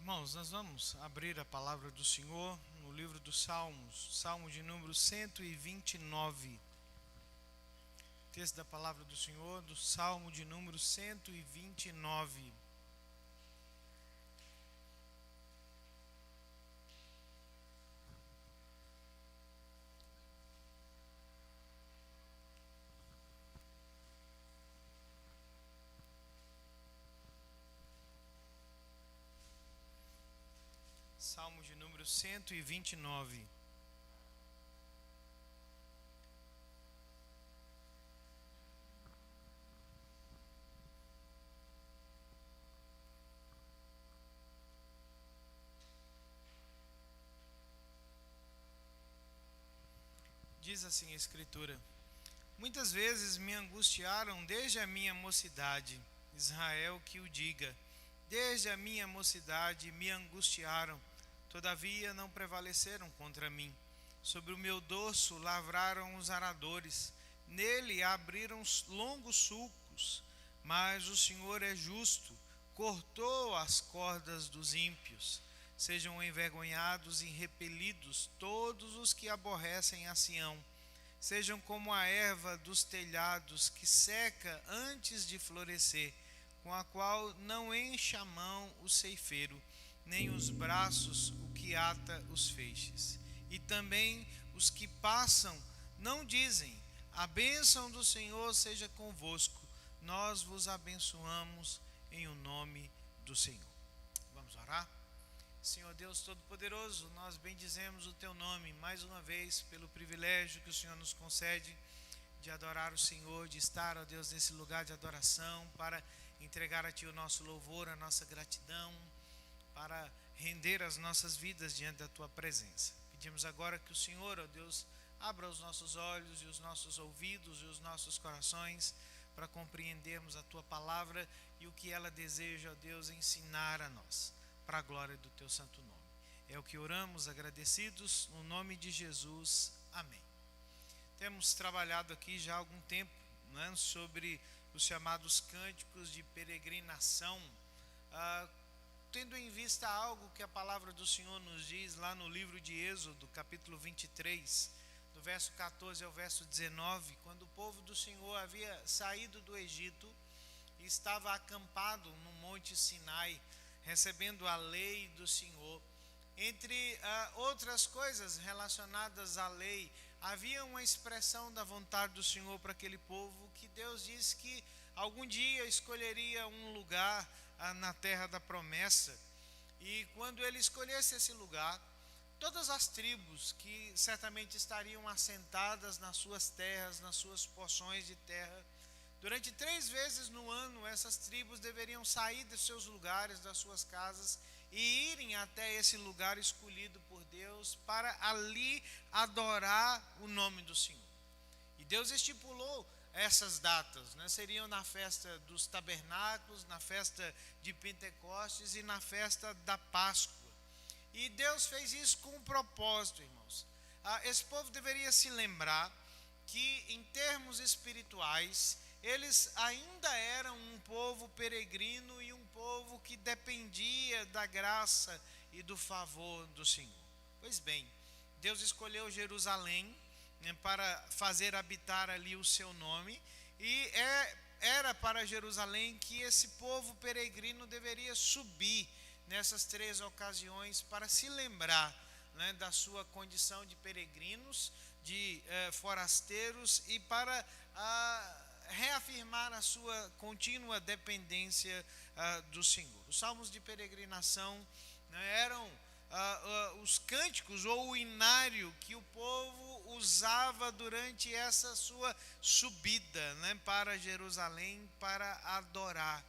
Irmãos, nós vamos abrir a palavra do Senhor no livro dos Salmos, Salmo de número 129. Texto da palavra do Senhor, do Salmo de número 129. Salmo de número 129. Diz assim a Escritura: Muitas vezes me angustiaram desde a minha mocidade. Israel que o diga. Desde a minha mocidade me angustiaram, todavia não prevaleceram contra mim. Sobre o meu dorso lavraram os aradores, nele abriram longos sulcos. Mas o Senhor é justo, cortou as cordas dos ímpios. Sejam envergonhados e repelidos todos os que aborrecem a Sião. Sejam como a erva dos telhados que seca antes de florescer, com a qual não enche a mão o ceifeiro, nem os braços o que ata os feixes. E também os que passam não dizem: a bênção do Senhor seja convosco. Nós vos abençoamos em o nome do Senhor. Vamos orar? Senhor Deus Todo-Poderoso, nós bendizemos o Teu nome mais uma vez pelo privilégio que o Senhor nos concede de adorar o Senhor, de estar, ó Deus, nesse lugar de adoração, para entregar a Ti o nosso louvor, a nossa gratidão, para render as nossas vidas diante da Tua presença. Pedimos agora que o Senhor, ó Deus, abra os nossos olhos e os nossos ouvidos e os nossos corações para compreendermos a Tua palavra e o que ela deseja, ó Deus, ensinar a nós, para a glória do Teu santo nome. É o que oramos agradecidos, no nome de Jesus. Amém. Temos trabalhado aqui já há algum tempo, né, sobre os chamados cânticos de peregrinação, tendo em vista algo que a palavra do Senhor nos diz lá no livro de Êxodo, capítulo 23, do verso 14 ao verso 19, quando o povo do Senhor havia saído do Egito e estava acampado no Monte Sinai, recebendo a lei do Senhor. Entre outras coisas relacionadas à lei, havia uma expressão da vontade do Senhor para aquele povo, que Deus disse que algum dia escolheria um lugar na terra da promessa, e quando ele escolhesse esse lugar, todas as tribos que certamente estariam assentadas nas suas terras, nas suas porções de terra, durante 3 vezes no ano, essas tribos deveriam sair dos seus lugares, das suas casas, e irem até esse lugar escolhido por Deus, para ali adorar o nome do Senhor. E Deus estipulou essas datas, né? Seriam na festa dos tabernáculos, na festa de Pentecostes e na festa da Páscoa. E Deus fez isso com um propósito, irmãos. Esse povo deveria se lembrar que, em termos espirituais, eles ainda eram um povo peregrino e um povo que dependia da graça e do favor do Senhor. Pois bem, Deus escolheu Jerusalém, né, para fazer habitar ali o seu nome, e era para Jerusalém que esse povo peregrino deveria subir nessas 3 ocasiões para se lembrar, né, da sua condição de peregrinos, de forasteiros, e para reafirmar a sua contínua dependência do Senhor. Os salmos de peregrinação, né, eram os cânticos ou o inário que o povo usava durante essa sua subida, né, para Jerusalém, para adorar.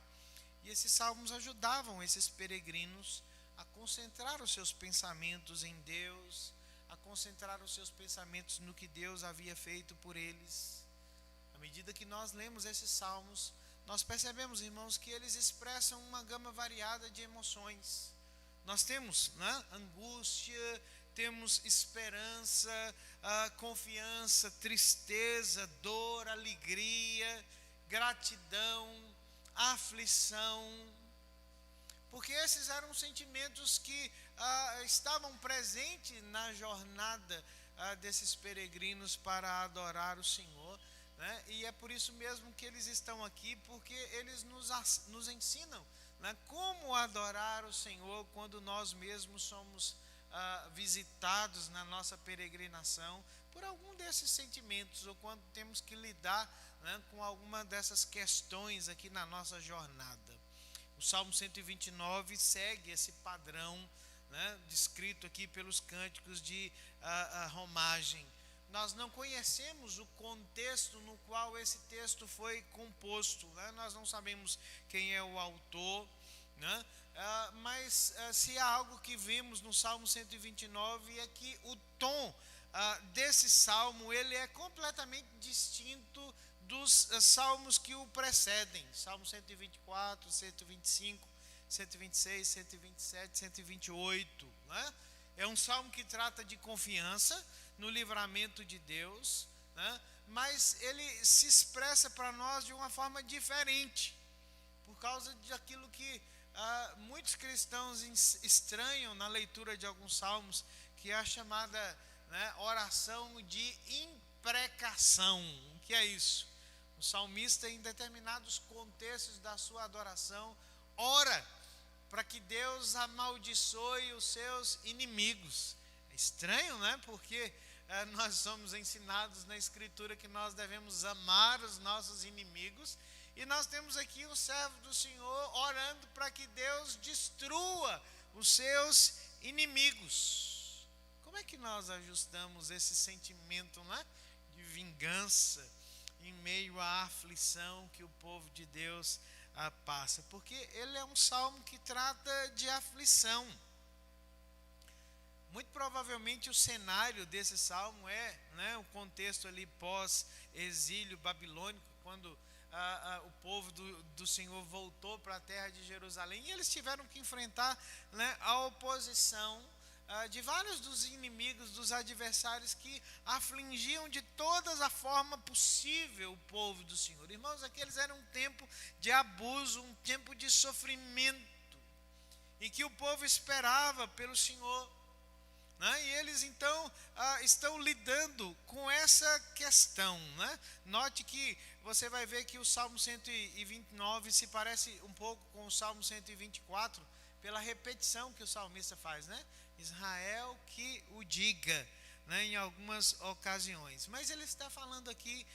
E esses salmos ajudavam esses peregrinos a concentrar os seus pensamentos em Deus, a concentrar os seus pensamentos no que Deus havia feito por eles. À medida que nós lemos esses salmos, nós percebemos, irmãos, que eles expressam uma gama variada de emoções. Nós temos, né, angústia, temos esperança, confiança, tristeza, dor, alegria, gratidão, aflição. porque esses eram sentimentos que estavam presentes na jornada desses peregrinos para adorar o Senhor, né? E é por isso mesmo que eles estão aqui, porque eles nos ensinam, né, como adorar o Senhor quando nós mesmos somos visitados na nossa peregrinação por algum desses sentimentos, ou quando temos que lidar, né, com alguma dessas questões aqui na nossa jornada. O Salmo 129 segue esse padrão, né, descrito aqui pelos cânticos de romagem. Nós não conhecemos o contexto no qual esse texto foi composto, né? Nós não sabemos quem é o autor, né? Mas se há algo que vimos no Salmo 129 é que o tom desse salmo ele é completamente distinto dos salmos que o precedem. Salmo 124, 125, 126, 127, 128, né? É um salmo que trata de confiança no livramento de Deus, né? Mas ele se expressa para nós de uma forma diferente, por causa daquilo que muitos cristãos estranham na leitura de alguns salmos, que é a chamada, né, oração de imprecação. O que é isso? O salmista, em determinados contextos da sua adoração, ora para que Deus amaldiçoe os seus inimigos. É estranho, né? Porque nós somos ensinados na Escritura que nós devemos amar os nossos inimigos, e nós temos aqui o servo do Senhor orando para que Deus destrua os seus inimigos. Como é que nós ajustamos esse sentimento, né, de vingança em meio à aflição que o povo de Deus passa? Porque ele é um salmo que trata de aflição. Muito provavelmente o cenário desse salmo é, né, o contexto ali pós-exílio babilônico, quando o povo do Senhor voltou para a terra de Jerusalém, e eles tiveram que enfrentar, né, a oposição de vários dos inimigos, dos adversários que afligiam de todas a forma possível o povo do Senhor. Irmãos, aqueles eram um tempo de abuso, um tempo de sofrimento, e que o povo esperava pelo Senhor, né? E eles então estão lidando com essa questão, né? Note que você vai ver que o Salmo 129 se parece um pouco com o Salmo 124, pela repetição que o salmista faz, né? Israel que o diga, né, em algumas ocasiões. Mas ele está falando aqui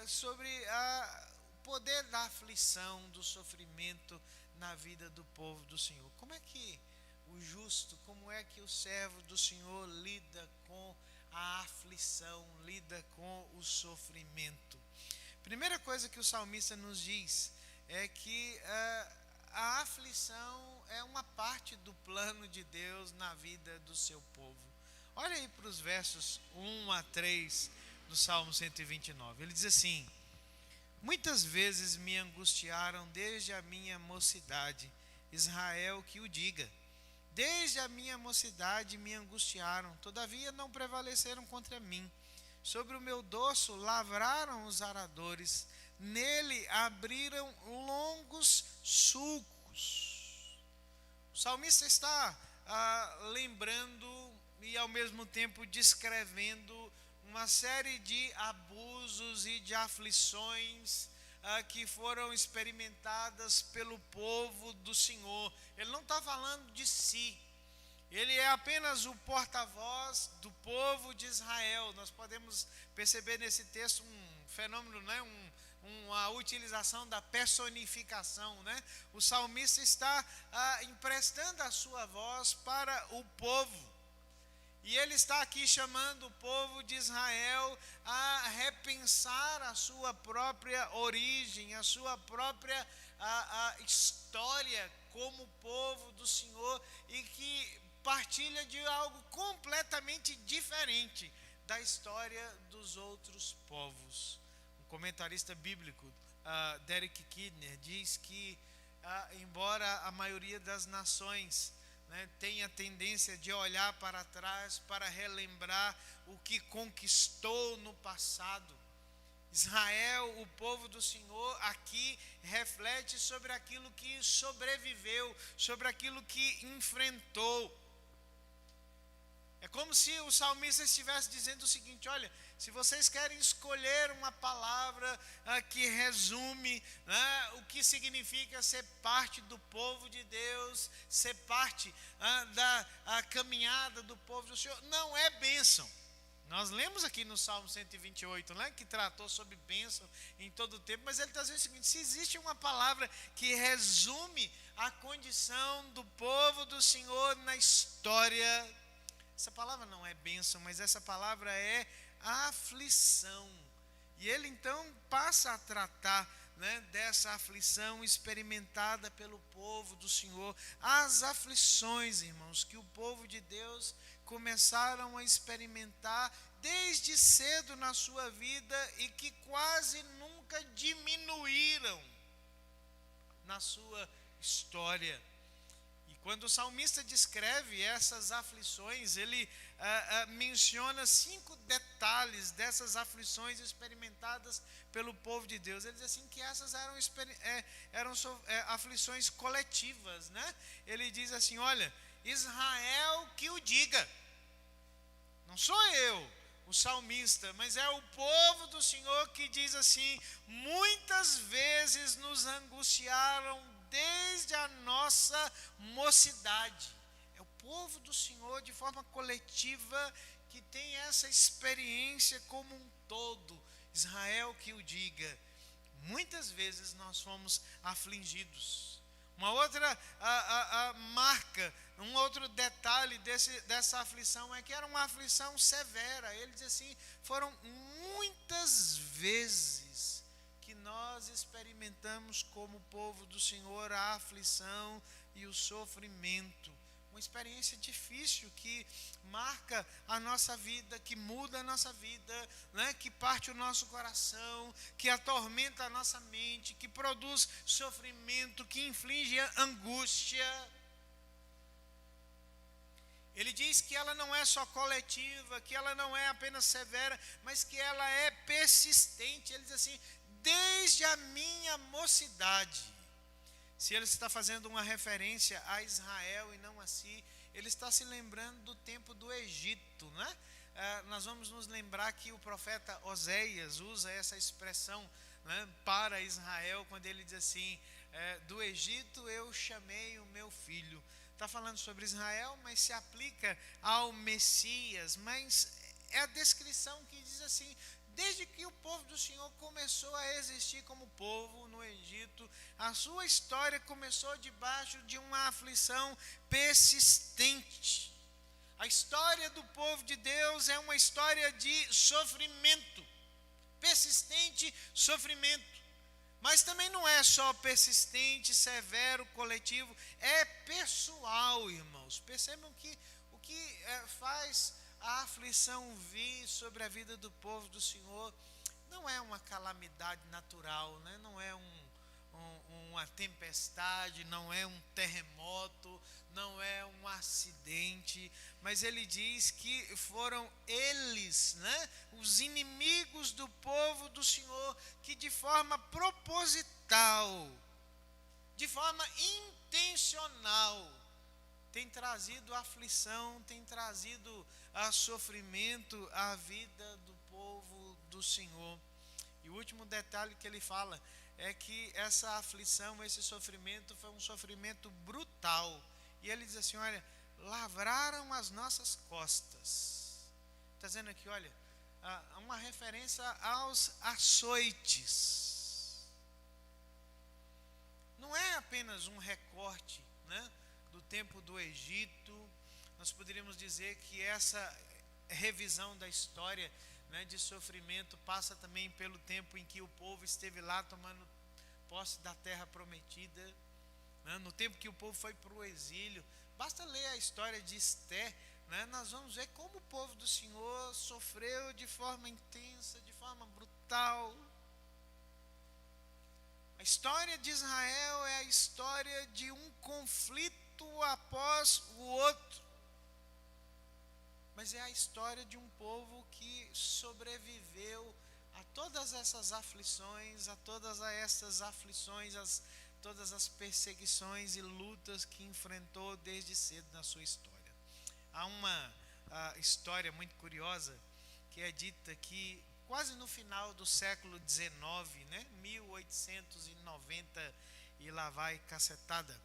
sobre o poder da aflição, do sofrimento na vida do povo do Senhor. Como é que o justo, como é que o servo do Senhor lida com a aflição, lida com o sofrimento? Primeira coisa que o salmista nos diz é que a aflição é uma parte do plano de Deus na vida do seu povo. Olha aí para os versos 1 a 3 do Salmo 129. Ele diz assim: muitas vezes me angustiaram desde a minha mocidade, Israel que o diga. Desde a minha mocidade me angustiaram, todavia não prevaleceram contra mim. Sobre o meu dorso lavraram os aradores, nele abriram longos sulcos. O salmista está lembrando e ao mesmo tempo descrevendo uma série de abusos e de aflições que foram experimentadas pelo povo do Senhor. Ele não está falando de si, ele é apenas o porta-voz do povo de Israel. Nós podemos perceber nesse texto um fenômeno, né? Uma utilização da personificação, né? O salmista está emprestando a sua voz para o povo. E ele está aqui chamando o povo de Israel a repensar a sua própria origem, a sua própria a história como povo do Senhor, e que partilha de algo completamente diferente da história dos outros povos. Um comentarista bíblico, Derek Kidner, diz que embora a maioria das nações, né, tem a tendência de olhar para trás para relembrar o que conquistou no passado, Israel, o povo do Senhor, aqui reflete sobre aquilo que sobreviveu, sobre aquilo que enfrentou. É como se o salmista estivesse dizendo o seguinte: olha, se vocês querem escolher uma palavra que resume o que significa ser parte do povo de Deus, ser parte da caminhada do povo do Senhor, não é bênção. Nós lemos aqui no Salmo 128, que tratou sobre bênção em todo o tempo, mas ele está dizendo o seguinte: se existe uma palavra que resume a condição do povo do Senhor na história, essa palavra não é bênção, mas essa palavra é aflição. E ele então passa a tratar dessa aflição experimentada pelo povo do Senhor. As aflições, irmãos, que o povo de Deus começaram a experimentar desde cedo na sua vida e que quase nunca diminuíram na sua história. Quando o salmista descreve essas aflições, ele menciona 5 detalhes dessas aflições experimentadas pelo povo de Deus. Ele diz assim que essas eram aflições coletivas, Ele diz assim: olha, Israel que o diga. Não sou eu, o salmista, mas é o povo do Senhor que diz assim: muitas vezes nos angustiaram desde a nossa mocidade. É o povo do Senhor de forma coletiva que tem essa experiência como um todo. Israel que o diga. Muitas vezes nós fomos afligidos. Uma outra marca, um outro detalhe dessa aflição é que era uma aflição severa. Ele diz assim: foram muitas vezes que nós experimentamos como povo do Senhor a aflição e o sofrimento. Uma experiência difícil que marca a nossa vida, que muda a nossa vida, que parte o nosso coração, que atormenta a nossa mente, que produz sofrimento, que inflige angústia. Ele diz que ela não é só coletiva, que ela não é apenas severa, mas que ela é persistente. Ele diz assim: desde a minha mocidade. Se ele está fazendo uma referência a Israel e não a si, ele está se lembrando do tempo do Egito, nós vamos nos lembrar que o profeta Oséias usa essa expressão para Israel, quando ele diz assim: do Egito eu chamei o meu filho. Está falando sobre Israel, mas se aplica ao Messias, mas é a descrição que diz assim: desde que o povo do Senhor começou a existir como povo no Egito, a sua história começou debaixo de uma aflição persistente. A história do povo de Deus é uma história de sofrimento, persistente sofrimento. Mas também não é só persistente, severo, coletivo, é pessoal, irmãos. Percebam que o que faz a aflição vir sobre a vida do povo do Senhor não é uma calamidade natural, não é uma tempestade, não é um terremoto, não é um acidente, mas ele diz que foram eles, os inimigos do povo do Senhor, que de forma proposital, de forma intencional, tem trazido aflição, tem trazido sofrimento à vida do povo do Senhor. E o último detalhe que ele fala é que essa aflição, esse sofrimento foi um sofrimento brutal. E ele diz assim: olha, lavraram as nossas costas. Está dizendo aqui, olha, uma referência aos açoites. Não é apenas um recorte, do tempo do Egito. Nós poderíamos dizer que essa revisão da história de sofrimento passa também pelo tempo em que o povo esteve lá tomando posse da terra prometida, no tempo que o povo foi para o exílio. Basta ler a história de Esté, nós vamos ver como o povo do Senhor sofreu de forma intensa, de forma brutal. A história de Israel é a história de um conflito após o outro, mas é a história de um povo que sobreviveu a todas essas aflições, todas as perseguições e lutas que enfrentou desde cedo na sua história. Há uma história muito curiosa que é dita que quase no final do século XIX, né, 1890 e lá vai cacetada,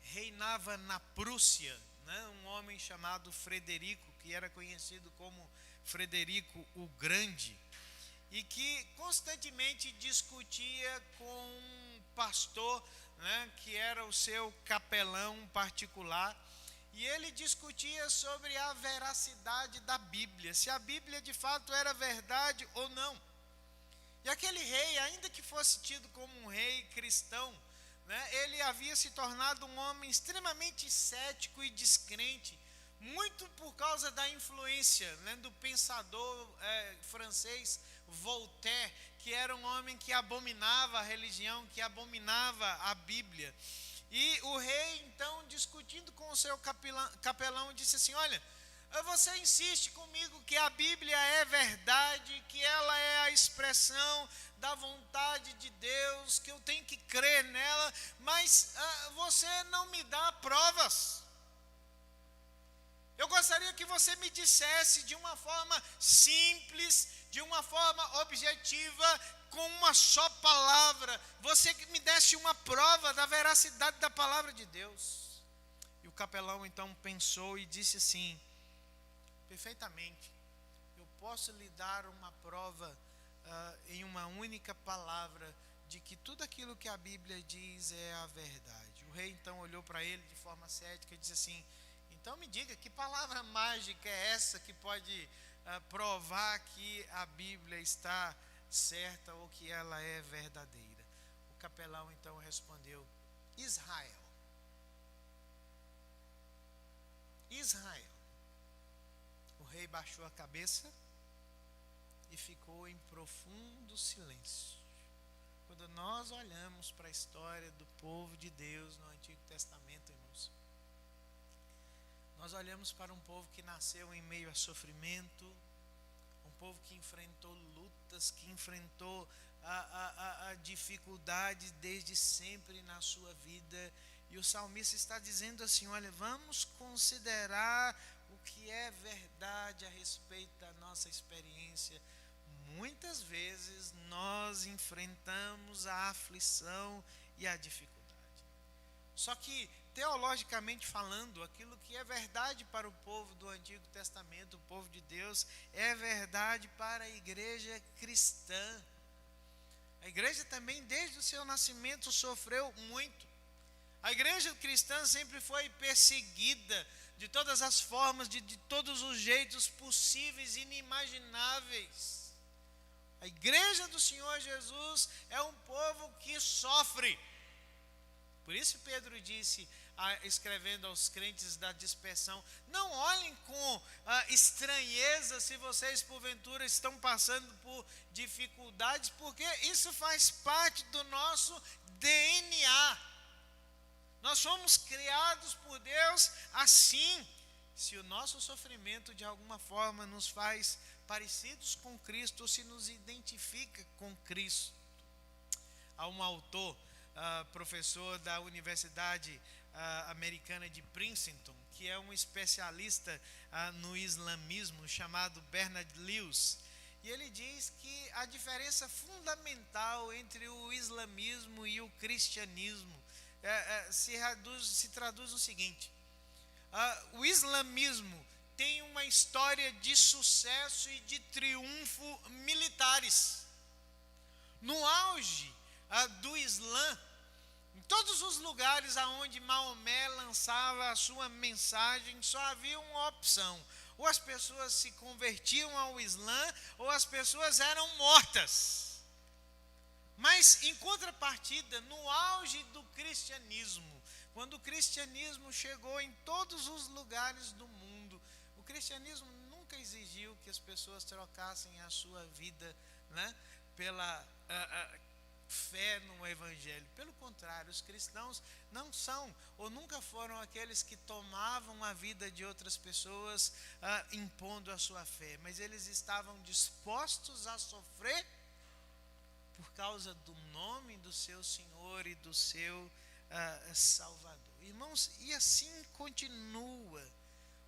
reinava na Prússia, né, um homem chamado Frederico, que era conhecido como Frederico o Grande, e que constantemente discutia com um pastor, né, que era o seu capelão particular, e ele discutia sobre a veracidade da Bíblia, se a Bíblia de fato era verdade ou não. E aquele rei, ainda que fosse tido como um rei cristão, né, ele havia se tornado um homem extremamente cético e descrente, muito por causa da influência, né, do pensador francês Voltaire, que era um homem que abominava a religião, que abominava a Bíblia. E o rei, então, discutindo com o seu capelão, disse assim: olha, você insiste comigo que a Bíblia é verdade, que ela é a expressão da vontade de Deus, que eu tenho que crer nela, mas você não me dá provas. Eu gostaria que você me dissesse de uma forma simples, de uma forma objetiva, com uma só palavra, você me desse uma prova da veracidade da palavra de Deus. E o capelão então pensou e disse assim: perfeitamente, eu posso lhe dar uma prova em uma única palavra de que tudo aquilo que a Bíblia diz é a verdade. O rei então olhou para ele de forma cética e disse assim: então me diga, que palavra mágica é essa que pode provar que a Bíblia está certa ou que ela é verdadeira? O capelão então respondeu: Israel. Israel. O rei baixou a cabeça e ficou em profundo silêncio. Quando nós olhamos para a história do povo de Deus no Antigo Testamento, irmãos, nós olhamos para um povo que nasceu em meio a sofrimento, um povo que enfrentou lutas, que enfrentou a dificuldade desde sempre na sua vida. E o salmista está dizendo assim: olha, vamos considerar o que é verdade a respeito da nossa experiência. Muitas vezes nós enfrentamos a aflição e a dificuldade. Só que, teologicamente falando, aquilo que é verdade para o povo do Antigo Testamento, o povo de Deus, é verdade para a igreja cristã. A igreja também, desde o seu nascimento, sofreu muito. A igreja cristã sempre foi perseguida de todas as formas, de todos os jeitos possíveis e inimagináveis. A igreja do Senhor Jesus é um povo que sofre. Por isso Pedro disse, escrevendo aos crentes da dispersão: não olhem com estranheza se vocês porventura estão passando por dificuldades, porque isso faz parte do nosso DNA. Nós fomos criados por Deus assim. Se o nosso sofrimento de alguma forma nos faz parecidos com Cristo, ou se nos identifica com Cristo. Há um autor, professor da Universidade Americana de Princeton, que é um especialista no islamismo, chamado Bernard Lewis, e ele diz que a diferença fundamental entre o islamismo e o cristianismo se traduz no seguinte: o islamismo tem uma história de sucesso e de triunfo militares. No auge do Islã, em todos os lugares aonde Maomé lançava a sua mensagem, só havia uma opção: ou as pessoas se convertiam ao Islã, ou as pessoas eram mortas. Mas, em contrapartida, no auge do cristianismo, quando o cristianismo chegou em todos os lugares do mundo, o cristianismo nunca exigiu que as pessoas trocassem a sua vida, né, fé no Evangelho. Pelo contrário, os cristãos não são ou nunca foram aqueles que tomavam a vida de outras pessoas impondo a sua fé, mas eles estavam dispostos a sofrer por causa do nome do seu Senhor e do seu Salvador. Irmãos, e assim continua.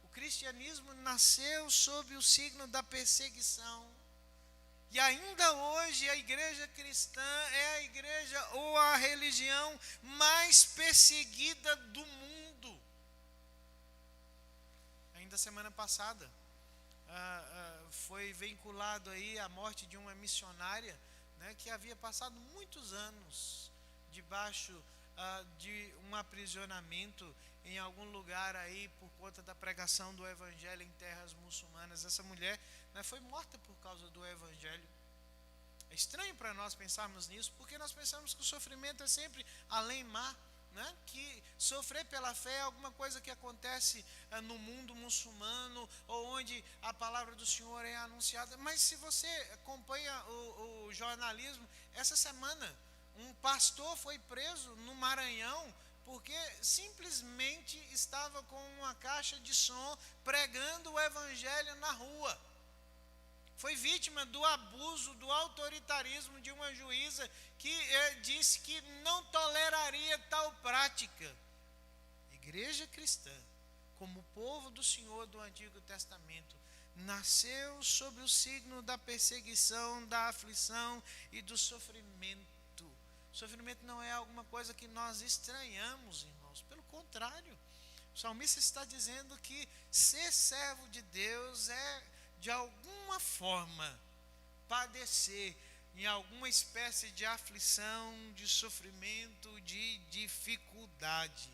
O cristianismo nasceu sob o signo da perseguição. E ainda hoje a igreja cristã é a igreja ou a religião mais perseguida do mundo. Ainda semana passada foi vinculado aí a morte de uma missionária, né, que havia passado muitos anos debaixo de um aprisionamento em algum lugar aí por conta da pregação do evangelho em terras muçulmanas. Essa mulher, né, foi morta por causa do evangelho. É estranho para nós pensarmos nisso, porque nós pensamos que o sofrimento é sempre além-mar, né? Que sofrer pela fé é alguma coisa que acontece no mundo muçulmano, ou onde a palavra do Senhor é anunciada. Mas se você acompanha o jornalismo, essa semana um pastor foi preso no Maranhão porque simplesmente estava com uma caixa de som pregando o evangelho na rua. Foi vítima do abuso, do autoritarismo de uma juíza que disse que não toleraria tal prática. Igreja cristã, como povo do Senhor do Antigo Testamento, nasceu sob o signo da perseguição, da aflição e do sofrimento. O sofrimento não é alguma coisa que nós estranhamos, irmãos. Pelo contrário, o salmista está dizendo que ser servo de Deus é, de alguma forma, padecer em alguma espécie de aflição, de sofrimento, de dificuldade.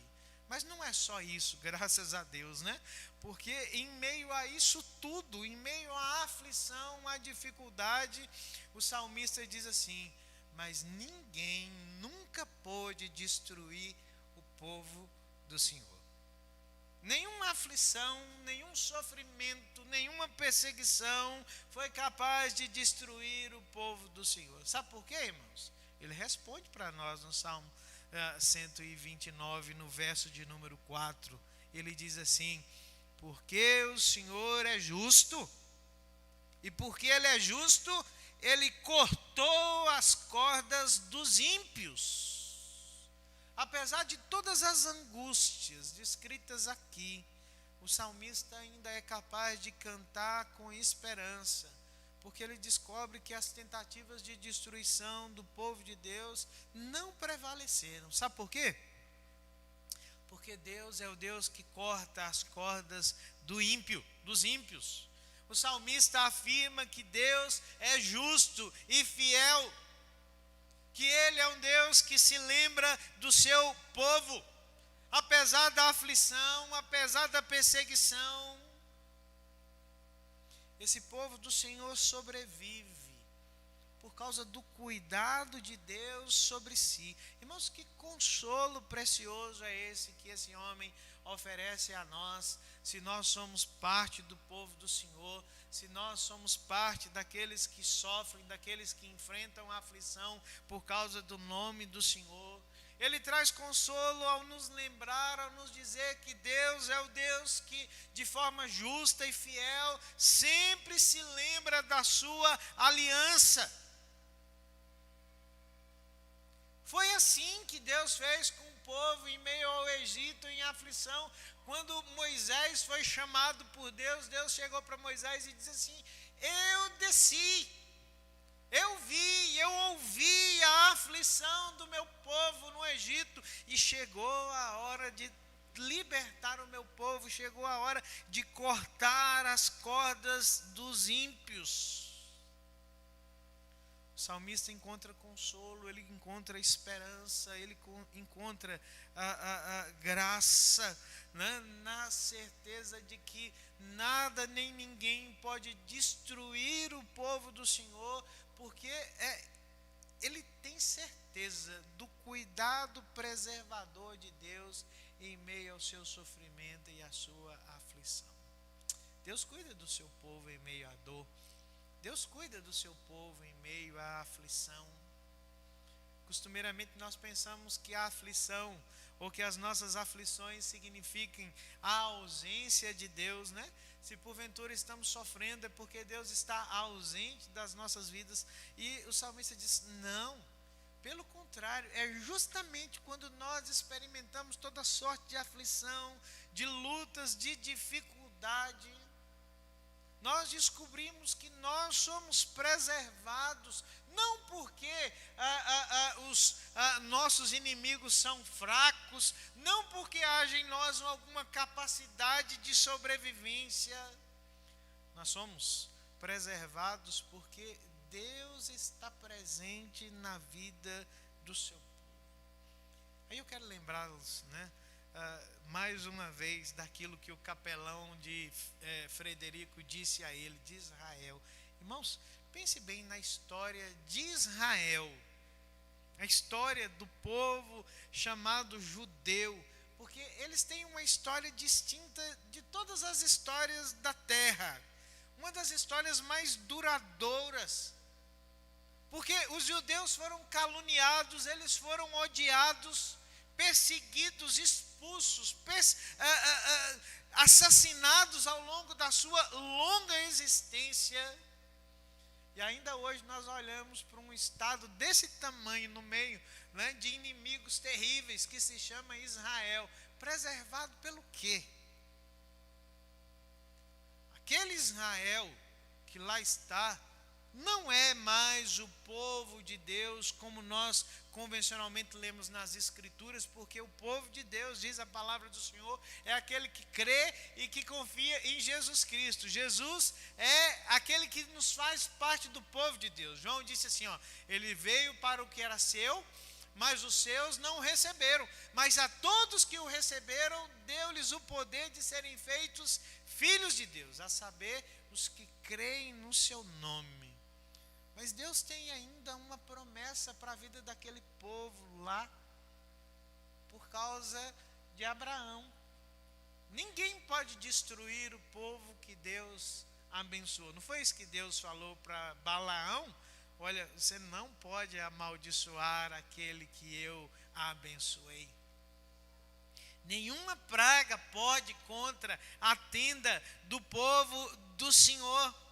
Mas não é só isso, graças a Deus, né? Porque em meio a isso tudo, em meio à aflição, à dificuldade, o salmista diz assim: mas ninguém nunca pôde destruir o povo do Senhor. Nenhuma aflição, nenhum sofrimento, nenhuma perseguição foi capaz de destruir o povo do Senhor. Sabe por quê, irmãos? Ele responde para nós no Salmo 129, no verso de número 4. Ele diz assim: porque o Senhor é justo, e porque Ele é justo, Ele cortou as cordas dos ímpios. Apesar de todas as angústias descritas aqui, o salmista ainda é capaz de cantar com esperança, porque ele descobre que as tentativas de destruição do povo de Deus não prevaleceram. Sabe por quê? Porque Deus é o Deus que corta as cordas dos ímpios. O salmista afirma que Deus é justo e fiel, que Ele é um Deus que se lembra do seu povo, apesar da aflição, apesar da perseguição. Esse povo do Senhor sobrevive por causa do cuidado de Deus sobre si. Irmãos, que consolo precioso é esse que esse homem oferece a nós, se nós somos parte do povo do Senhor, se nós somos parte daqueles que sofrem, daqueles que enfrentam a aflição por causa do nome do Senhor. Ele traz consolo ao nos lembrar, ao nos dizer que Deus é o Deus que, de forma justa e fiel, sempre se lembra da sua aliança. Foi assim que Deus fez com o povo em meio ao Egito, em aflição. Quando Moisés foi chamado por Deus, Deus chegou para Moisés e disse assim: eu desci, eu vi, eu ouvi a aflição do meu povo no Egito, e chegou a hora de libertar o meu povo, chegou a hora de cortar as cordas dos ímpios. O salmista encontra consolo, ele encontra esperança, ele encontra a graça, né, na certeza de que nada nem ninguém pode destruir o povo do Senhor, porque ele tem certeza do cuidado preservador de Deus em meio ao seu sofrimento e à sua aflição. Deus cuida do seu povo em meio à dor. Deus cuida do seu povo em meio à aflição. Costumeiramente nós pensamos que a aflição ou que as nossas aflições signifiquem a ausência de Deus, né? Se porventura estamos sofrendo é porque Deus está ausente das nossas vidas. E o salmista diz: não, pelo contrário, é justamente quando nós experimentamos toda sorte de aflição, de lutas, de dificuldade, nós descobrimos que nós somos preservados, não porque os nossos inimigos são fracos, não porque haja em nós alguma capacidade de sobrevivência. Nós somos preservados porque Deus está presente na vida do seu povo. Aí eu quero lembrá-los, né? Mais uma vez daquilo que o capelão de Frederico disse a ele, de Israel. Irmãos, pense bem na história de Israel, a história do povo chamado judeu, porque eles têm uma história distinta de todas as histórias da terra, uma das histórias mais duradouras, porque os judeus foram caluniados, eles foram odiados, perseguidos, expulsos, assassinados ao longo da sua longa existência. E ainda hoje nós olhamos para um estado desse tamanho no meio, né, de inimigos terríveis que se chama Israel. Preservado pelo quê? Aquele Israel que lá está não é mais o povo de Deus como nós convencionalmente lemos nas Escrituras, porque o povo de Deus, diz a palavra do Senhor, é aquele que crê e que confia em Jesus Cristo. Jesus é aquele que nos faz parte do povo de Deus. João disse assim, ele veio para o que era seu, mas os seus não o receberam. Mas a todos que o receberam, deu-lhes o poder de serem feitos filhos de Deus, a saber, os que creem no seu nome. Mas Deus tem ainda uma promessa para a vida daquele povo lá, por causa de Abraão. Ninguém pode destruir o povo que Deus abençoou. Não foi isso que Deus falou para Balaão? Olha, você não pode amaldiçoar aquele que eu abençoei. Nenhuma praga pode contra a tenda do povo do Senhor.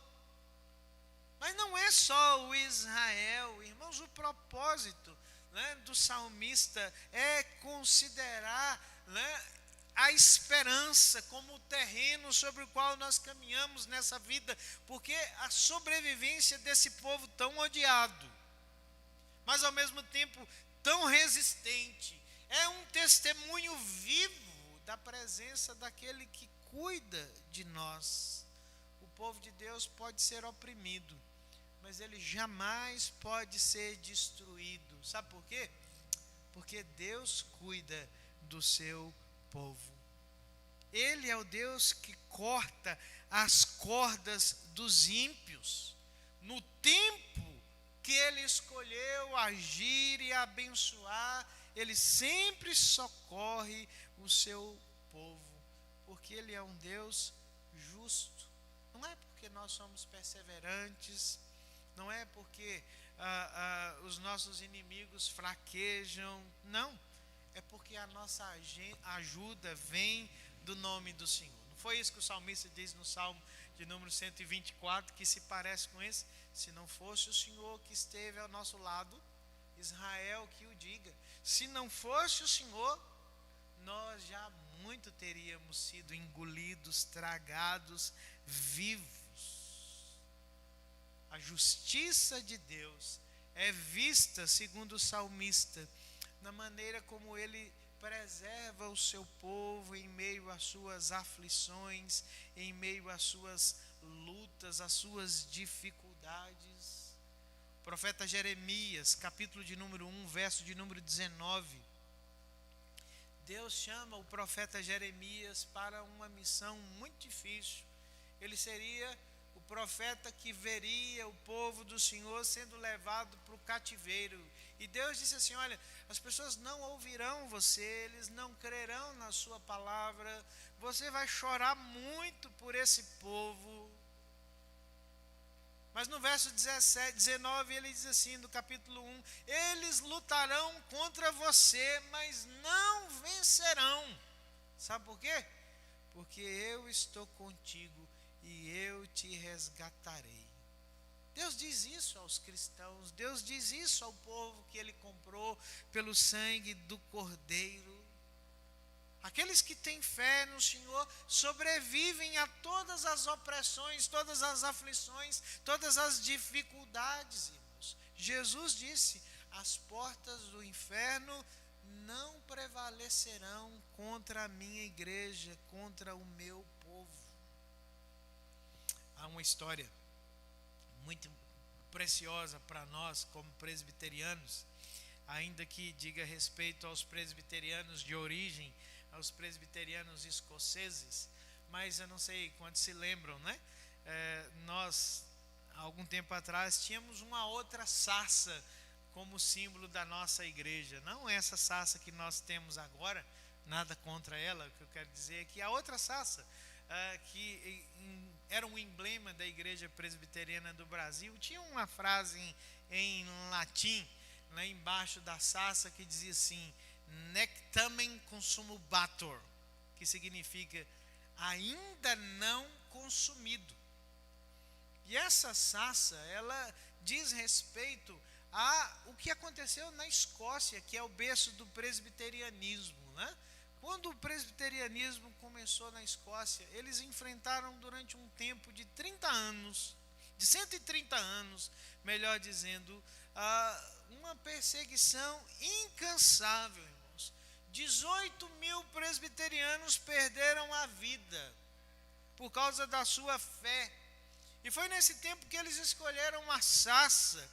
Mas não é só o Israel, irmãos, o propósito, né, do salmista é considerar, né, a esperança como o terreno sobre o qual nós caminhamos nessa vida, porque a sobrevivência desse povo tão odiado, mas ao mesmo tempo tão resistente, é um testemunho vivo da presença daquele que cuida de nós. O povo de Deus pode ser oprimido, mas ele jamais pode ser destruído. Sabe por quê? Porque Deus cuida do seu povo. Ele é o Deus que corta as cordas dos ímpios. No tempo que ele escolheu agir e abençoar, ele sempre socorre o seu povo, porque ele é um Deus justo. Não é porque nós somos perseverantes, não é porque os nossos inimigos fraquejam, não, é porque a nossa ajuda vem do nome do Senhor. Não foi isso que o salmista diz no Salmo de número 124, que se parece com esse? Se não fosse o Senhor que esteve ao nosso lado, Israel que o diga, se não fosse o Senhor, nós já muito teríamos sido engolidos, tragados, vivos. A justiça de Deus é vista, segundo o salmista, na maneira como ele preserva o seu povo em meio às suas aflições, em meio às suas lutas, às suas dificuldades. O profeta Jeremias, capítulo de número 1, verso de número 19. Deus chama o profeta Jeremias para uma missão muito difícil. Ele seria o profeta que veria o povo do Senhor sendo levado para o cativeiro. E Deus disse assim, olha, as pessoas não ouvirão você, eles não crerão na sua palavra, você vai chorar muito por esse povo. Mas no verso 19 ele diz assim, no capítulo 1, eles lutarão contra você, mas não vencerão. Sabe por quê? Porque eu estou contigo e eu te resgatarei. Deus diz isso aos cristãos, Deus diz isso ao povo que ele comprou pelo sangue do Cordeiro. Aqueles que têm fé no Senhor sobrevivem a todas as opressões, todas as aflições, todas as dificuldades, irmãos. Jesus disse: as portas do inferno não prevalecerão contra a minha igreja, contra o meu povo. Há uma história muito preciosa para nós como presbiterianos, ainda que diga respeito aos presbiterianos de origem, aos presbiterianos escoceses, mas eu não sei quantos se lembram, né? Nós, há algum tempo atrás, tínhamos uma outra sarça como símbolo da nossa igreja, não essa sarça que nós temos agora, nada contra ela. O que eu quero dizer é que a outra sarça, que era um emblema da igreja presbiteriana do Brasil, tinha uma frase em latim, lá embaixo da sarça, que dizia assim: nec tamen consumabatur, que significa ainda não consumido. E essa sarça, ela diz respeito a o que aconteceu na Escócia, que é o berço do presbiterianismo, né? Quando o presbiterianismo começou na Escócia, eles enfrentaram durante um tempo de 30 anos, de 130 anos, melhor dizendo, uma perseguição incansável, irmãos. 18 mil presbiterianos perderam a vida por causa da sua fé. E foi nesse tempo que eles escolheram uma sarça,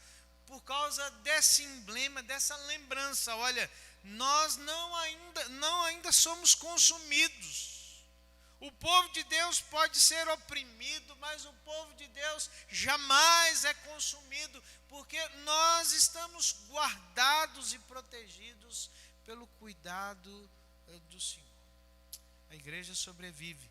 por causa desse emblema, dessa lembrança. Olha, nós não ainda somos consumidos. O povo de Deus pode ser oprimido, mas o povo de Deus jamais é consumido, porque nós estamos guardados e protegidos pelo cuidado do Senhor. A igreja sobrevive.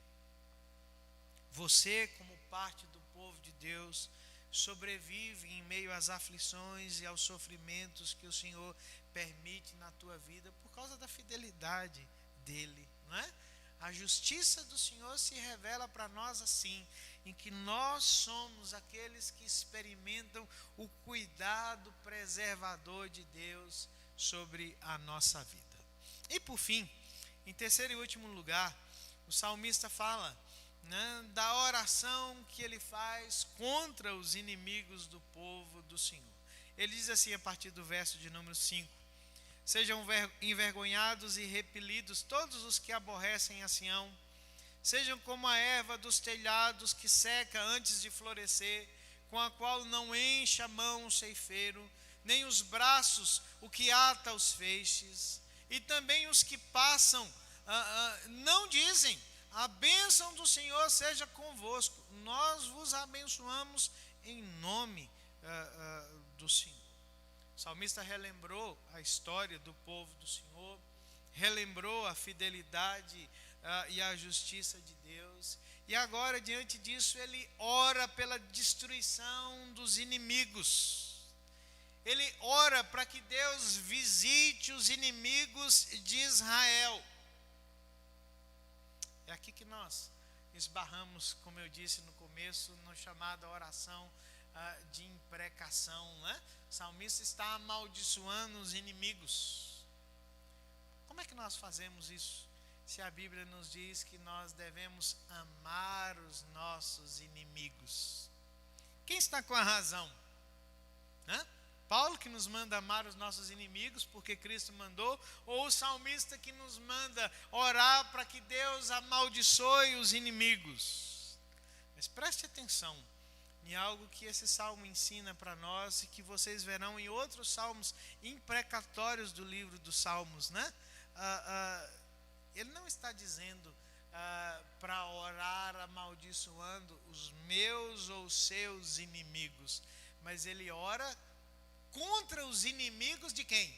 Você, como parte do povo de Deus, sobrevive em meio às aflições e aos sofrimentos que o Senhor permite na tua vida por causa da fidelidade dele, não é? A justiça do Senhor se revela para nós assim, em que nós somos aqueles que experimentam o cuidado preservador de Deus sobre a nossa vida. E por fim, em terceiro e último lugar, o salmista fala, né, da oração que ele faz contra os inimigos do povo do Senhor. Ele diz assim a partir do verso de número 5: sejam envergonhados e repelidos todos os que aborrecem a Sião, sejam como a erva dos telhados que seca antes de florescer, com a qual não enche a mão o ceifeiro, nem os braços o que ata os feixes, e também os que passam não dizem: a bênção do Senhor seja convosco. Nós vos abençoamos em nome do Senhor. O salmista relembrou a história do povo do Senhor, relembrou a fidelidade e a justiça de Deus, e agora, diante disso, ele ora pela destruição dos inimigos. Ele ora para que Deus visite os inimigos de Israel. É aqui que nós esbarramos, como eu disse no começo, no chamado oração de imprecação, né? O salmista está amaldiçoando os inimigos. Como é que nós fazemos isso? Se a Bíblia nos diz que nós devemos amar os nossos inimigos. Quem está com a razão? Hã? Paulo, que nos manda amar os nossos inimigos porque Cristo mandou, ou o salmista que nos manda orar para que Deus amaldiçoe os inimigos? Mas preste atenção em algo que esse salmo ensina para nós e que vocês verão em outros salmos imprecatórios do livro dos Salmos, né? Ele não está dizendo para orar amaldiçoando os meus ou seus inimigos, mas ele ora contra os inimigos de quem?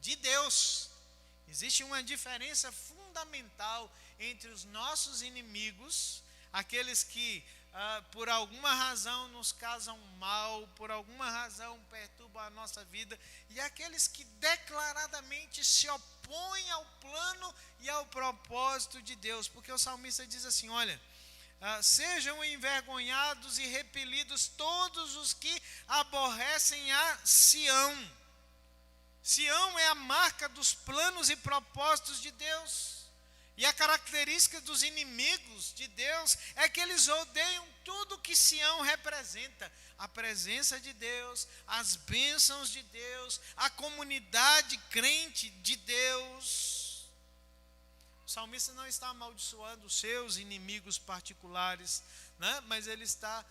De Deus. Existe uma diferença fundamental entre os nossos inimigos, aqueles que por alguma razão nos causam mal, por alguma razão perturbam a nossa vida, e aqueles que declaradamente se opõem ao plano e ao propósito de Deus, porque o salmista diz assim: olha, sejam envergonhados e repelidos todos os que aborrecem a Sião. Sião é a marca dos planos e propósitos de Deus. E a característica dos inimigos de Deus é que eles odeiam tudo que Sião representa. A presença de Deus, as bênçãos de Deus, a comunidade crente de Deus. O salmista não está amaldiçoando os seus inimigos particulares, né? Mas ele está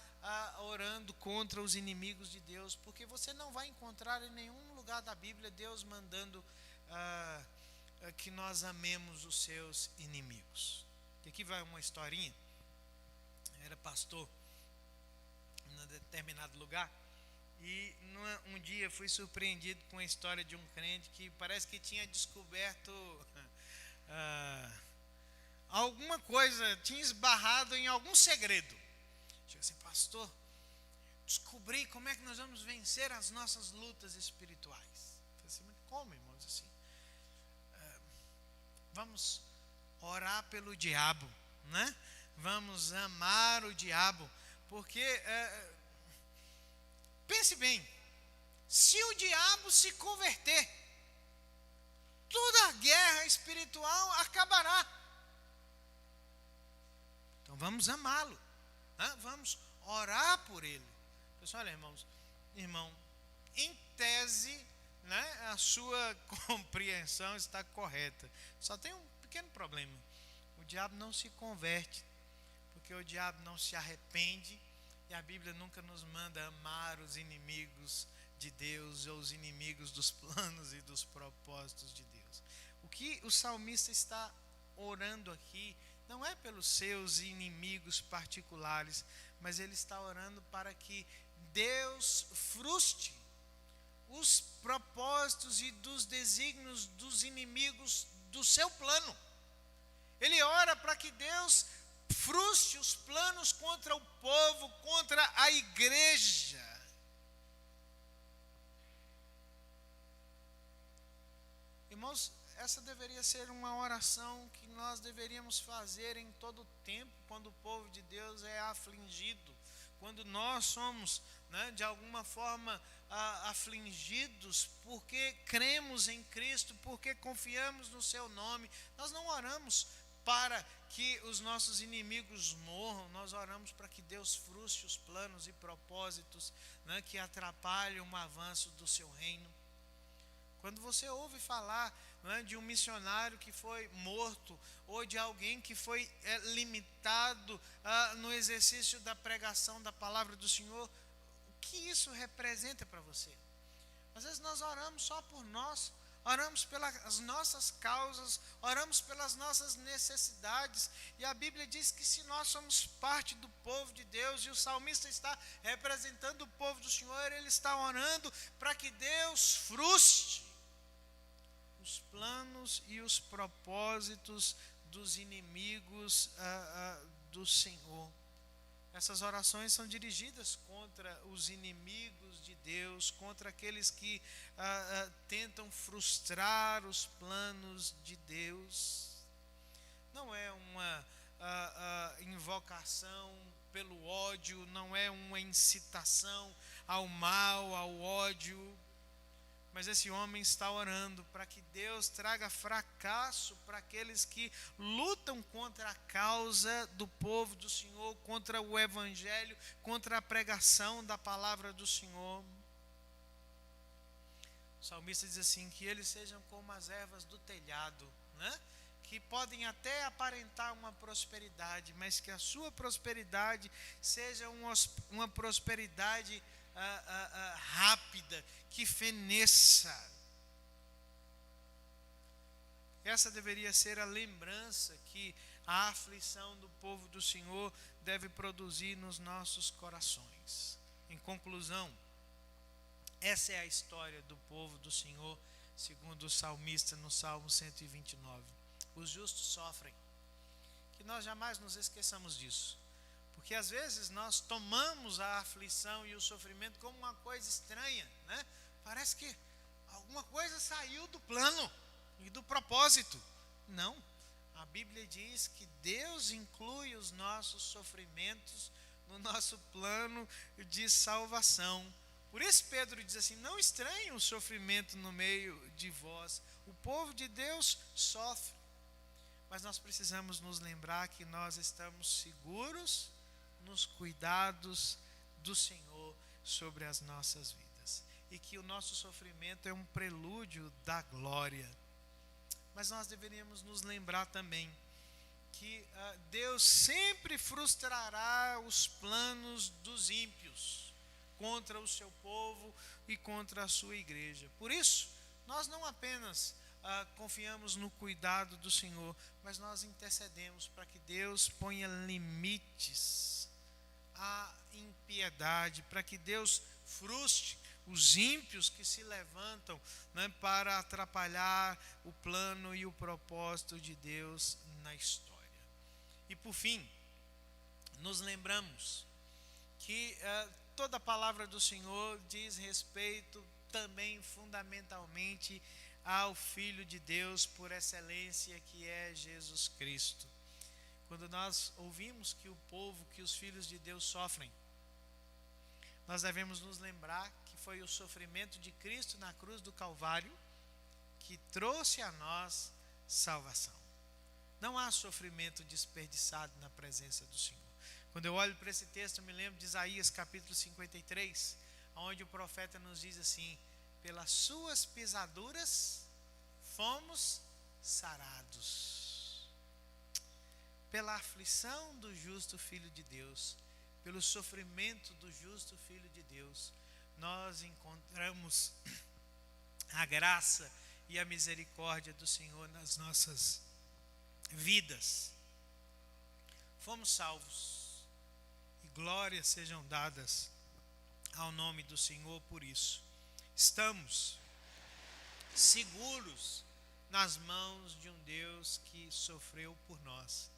orando contra os inimigos de Deus, porque você não vai encontrar em nenhum lugar da Bíblia Deus mandando que nós amemos os seus inimigos. E aqui vai uma historinha. Era pastor em um determinado lugar, e um dia fui surpreendido com a história de um crente que parece que tinha descoberto alguma coisa, tinha esbarrado em algum segredo. Chega assim: pastor, descobri como é que nós vamos vencer as nossas lutas espirituais. Eu falei assim: mas como, irmãos? Assim, vamos orar pelo diabo, né? Vamos amar o diabo, porque pense bem, se o diabo se converter, toda a guerra espiritual acabará. Então vamos amá-lo, né? Vamos orar por ele. Pessoal, olha, irmão, em tese, né, a sua compreensão está correta. Só tem um pequeno problema: o diabo não se converte, porque o diabo não se arrepende, e a Bíblia nunca nos manda amar os inimigos de Deus ou os inimigos dos planos e dos propósitos de Deus. O que o salmista está orando aqui não é pelos seus inimigos particulares, mas ele está orando para que Deus frustre os propósitos e dos desígnios dos inimigos do seu plano. Ele ora para que Deus frustre os planos contra o povo, contra a igreja. Irmãos, essa deveria ser uma oração que nós deveríamos fazer em todo o tempo, quando o povo de Deus é afligido, quando nós somos, né, de alguma forma afligidos, porque cremos em Cristo, porque confiamos no seu nome. Nós não oramos para que os nossos inimigos morram, nós oramos para que Deus frustre os planos e propósitos, né, que atrapalham o avanço do seu reino. Quando você ouve falar, né, de um missionário que foi morto, ou de alguém que foi limitado no exercício da pregação da palavra do Senhor, o que isso representa para você? Às vezes nós oramos só por nós, oramos pelas nossas causas, oramos pelas nossas necessidades, e a Bíblia diz que se nós somos parte do povo de Deus, e o salmista está representando o povo do Senhor, ele está orando para que Deus frustre os planos e os propósitos dos inimigos do Senhor. Essas orações são dirigidas contra os inimigos de Deus, contra aqueles que tentam frustrar os planos de Deus. Não é uma invocação pelo ódio, não é uma incitação ao mal, ao ódio, mas esse homem está orando para que Deus traga fracasso para aqueles que lutam contra a causa do povo do Senhor, contra o Evangelho, contra a pregação da palavra do Senhor. O salmista diz assim: que eles sejam como as ervas do telhado, né? Que podem até aparentar uma prosperidade, mas que a sua prosperidade seja uma prosperidade rápida, que feneça. Essa deveria ser a lembrança que a aflição do povo do Senhor deve produzir nos nossos corações. Em conclusão, essa é a história do povo do Senhor, segundo o salmista no Salmo 129. Os justos sofrem. Que nós jamais nos esqueçamos disso, Porque às vezes nós tomamos a aflição e o sofrimento como uma coisa estranha, né? Parece que alguma coisa saiu do plano e do propósito. Não. A Bíblia diz que Deus inclui os nossos sofrimentos no nosso plano de salvação. Por isso Pedro diz assim: não estranhem o sofrimento no meio de vós. O povo de Deus sofre. Mas nós precisamos nos lembrar que nós estamos seguros nos cuidados do Senhor sobre as nossas vidas. E que o nosso sofrimento é um prelúdio da glória. Mas nós deveríamos nos lembrar também que Deus sempre frustrará os planos dos ímpios contra o seu povo e contra a sua igreja. Por isso, nós não apenas confiamos no cuidado do Senhor, mas nós intercedemos para que Deus ponha limites à impiedade, para que Deus frustre os ímpios que se levantam, né, para atrapalhar o plano e o propósito de Deus na história. E por fim, nos lembramos que toda a palavra do Senhor diz respeito também fundamentalmente ao Filho de Deus por excelência, que é Jesus Cristo. Quando nós ouvimos que o povo, que os filhos de Deus sofrem, nós devemos nos lembrar que foi o sofrimento de Cristo na cruz do Calvário que trouxe a nós salvação. Não há sofrimento desperdiçado na presença do Senhor. Quando eu olho para esse texto, eu me lembro de Isaías capítulo 53, onde o profeta nos diz assim: pelas suas pisaduras fomos sarados. Pela aflição do justo Filho de Deus, pelo sofrimento do justo Filho de Deus, nós encontramos a graça e a misericórdia do Senhor nas nossas vidas. Fomos salvos, e glórias sejam dadas ao nome do Senhor por isso. Estamos seguros nas mãos de um Deus que sofreu por nós,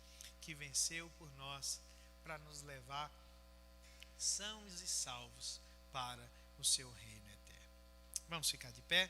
que venceu por nós, para nos levar sãos e salvos para o seu reino eterno. Vamos ficar de pé?